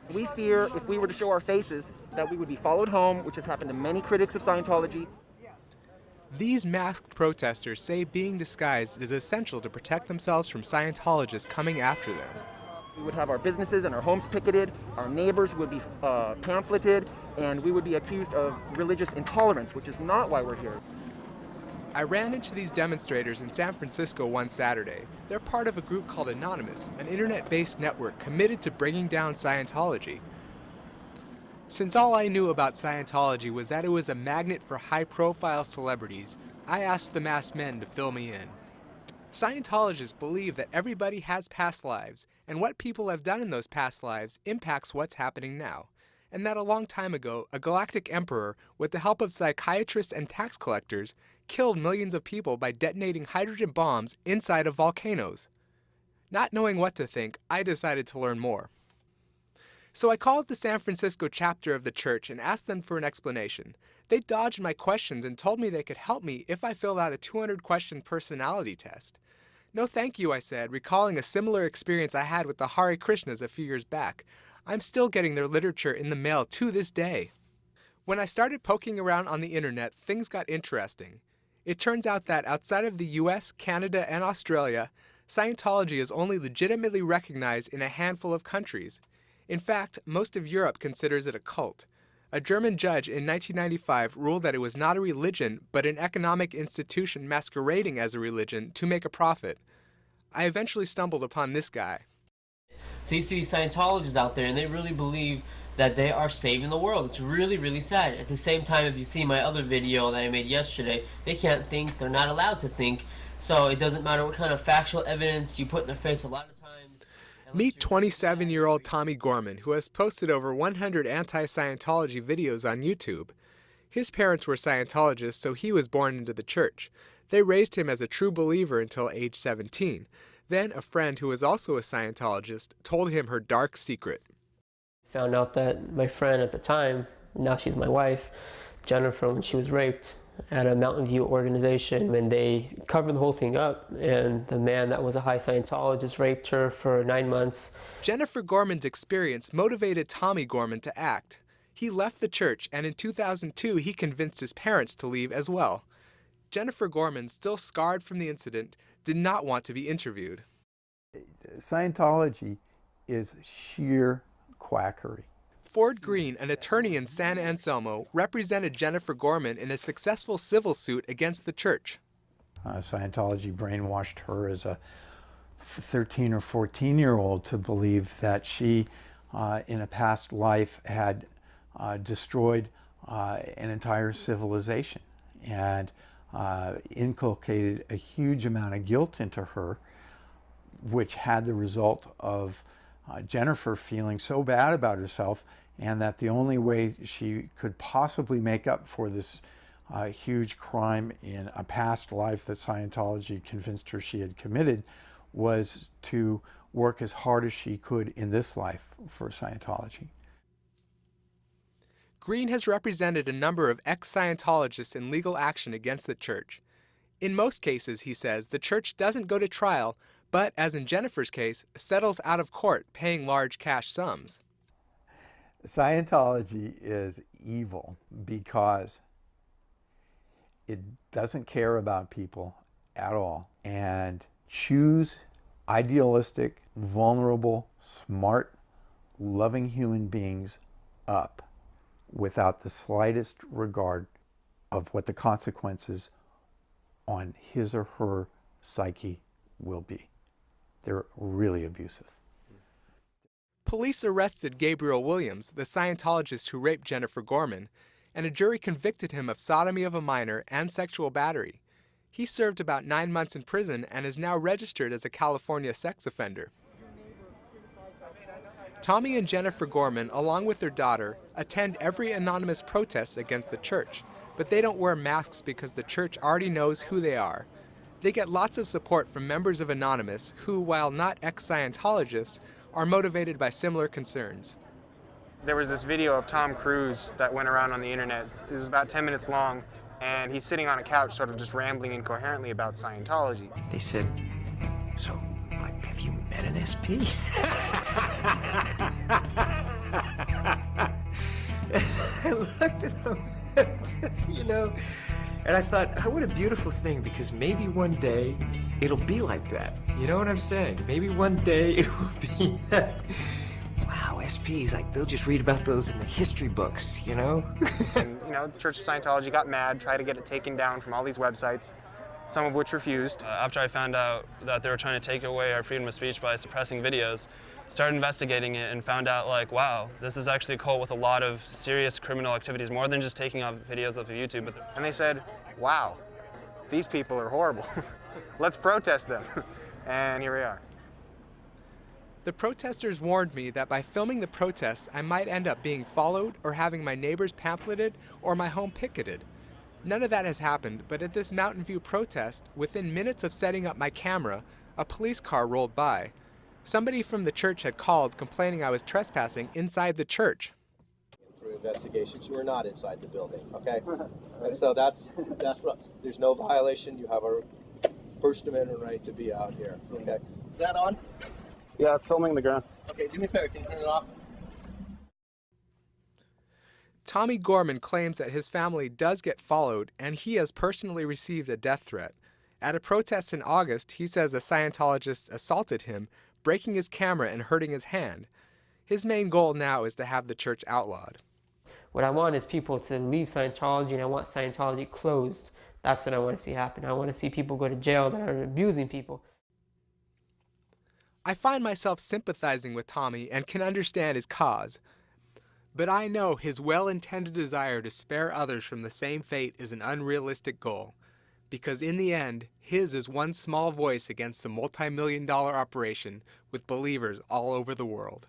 We fear if we were to show our faces that we would be followed home, which has happened to many critics of Scientology. These masked protesters say being disguised is essential to protect themselves from Scientologists coming after them. We would have our businesses and our homes picketed, our neighbors would be pamphleted, and we would be accused of religious intolerance, which is not why we're here. I ran into these demonstrators in San Francisco one Saturday. They're part of a group called Anonymous, an internet-based network committed to bringing down Scientology. Since all I knew about Scientology was that it was a magnet for high-profile celebrities, I asked the masked men to fill me in. Scientologists believe that everybody has past lives, and what people have done in those past lives impacts what's happening now, and that a long time ago, a galactic emperor, with the help of psychiatrists and tax collectors, killed millions of people by detonating hydrogen bombs inside of volcanoes. Not knowing what to think, I decided to learn more. So I called the San Francisco chapter of the church and asked them for an explanation. They dodged my questions and told me they could help me if I filled out a 200-question personality test. No thank you, I said, recalling a similar experience I had with the Hare Krishnas a few years back. I'm still getting their literature in the mail to this day. When I started poking around on the internet, things got interesting. It turns out that outside of the US, Canada, and Australia, Scientology is only legitimately recognized in a handful of countries. In fact, most of Europe considers it a cult. A German judge in 1995 ruled that it was not a religion, but an economic institution masquerading as a religion to make a profit. I eventually stumbled upon this guy. So you see Scientologists out there, and they really believe that they are saving the world. It's really, really sad. At the same time, if you see my other video that I made yesterday, they can't think, they're not allowed to think, so it doesn't matter what kind of factual evidence you put in their face a lot of times. Meet 27-year-old Tommy Gorman, who has posted over 100 anti-Scientology videos on YouTube. His parents were Scientologists, so he was born into the church. They raised him as a true believer until age 17. Then a friend who was also a Scientologist told him her dark secret. Found out that my friend at the time, now she's my wife, Jennifer, when she was raped at a Mountain View organization, and they covered the whole thing up, and the man that was a high Scientologist raped her for 9 months. Jennifer Gorman's experience motivated Tommy Gorman to act. He left the church, and in 2002 he convinced his parents to leave as well. Jennifer Gorman, still scarred from the incident, did not want to be interviewed. Scientology is sheer quackery. Ford Green, an attorney in San Anselmo, represented Jennifer Gorman in a successful civil suit against the church. Scientology brainwashed her as a 13 or 14-year-old to believe that she, in a past life, had destroyed an entire civilization and inculcated a huge amount of guilt into her, which had the result of Jennifer feeling so bad about herself, and that the only way she could possibly make up for this huge crime in a past life that Scientology convinced her she had committed was to work as hard as she could in this life for Scientology. Green has represented a number of ex-Scientologists in legal action against the church. In most cases, he says, the church doesn't go to trial, but, as in Jennifer's case, settles out of court, paying large cash sums. Scientology is evil because it doesn't care about people at all and choose idealistic, vulnerable, smart, loving human beings up without the slightest regard of what the consequences on his or her psyche will be. They're really abusive. Police arrested Gabriel Williams, the Scientologist who raped Jennifer Gorman, and a jury convicted him of sodomy of a minor and sexual battery. He served about 9 months in prison and is now registered as a California sex offender. Tommy and Jennifer Gorman, along with their daughter, attend every anonymous protest against the church, but they don't wear masks because the church already knows who they are. They get lots of support from members of Anonymous who, while not ex-Scientologists, are motivated by similar concerns. There was this video of Tom Cruise that went around on the internet. It was about 10 minutes long, and he's sitting on a couch sort of just rambling incoherently about Scientology. They said, so, like, have you met an SP? I looked at them, you know, and I thought, oh, what a beautiful thing, because maybe one day it'll be like that. You know what I'm saying? Maybe one day it will be that. Wow, SPs, like, they'll just read about those in the history books, you know? And, you know, the Church of Scientology got mad, tried to get it taken down from all these websites, some of which refused. After I found out that they were trying to take away our freedom of speech by suppressing videos, started investigating it and found out, like, wow, this is actually a cult with a lot of serious criminal activities, more than just taking off videos off of YouTube. And they said, wow, these people are horrible. Let's protest them. And here we are. The protesters warned me that by filming the protests, I might end up being followed or having my neighbors pamphleted or my home picketed. None of that has happened, but at this Mountain View protest, within minutes of setting up my camera, a police car rolled by. Somebody from the church had called complaining I was trespassing inside the church. Through investigations, you were not inside the building, okay? And so that's right. There's no violation. You have a First Amendment right to be out here, okay? Is that on? Yeah, it's filming the ground. Okay, do me a favor, can you turn it off? Tommy Gorman claims that his family does get followed, and he has personally received a death threat. At a protest in August, he says a Scientologist assaulted him, breaking his camera and hurting his hand. His main goal now is to have the church outlawed. What I want is people to leave Scientology, and I want Scientology closed. That's what I want to see happen. I want to see people go to jail that are abusing people. I find myself sympathizing with Tommy and can understand his cause. But I know his well-intended desire to spare others from the same fate is an unrealistic goal. Because in the end, his is one small voice against a multi-million-dollar operation with believers all over the world.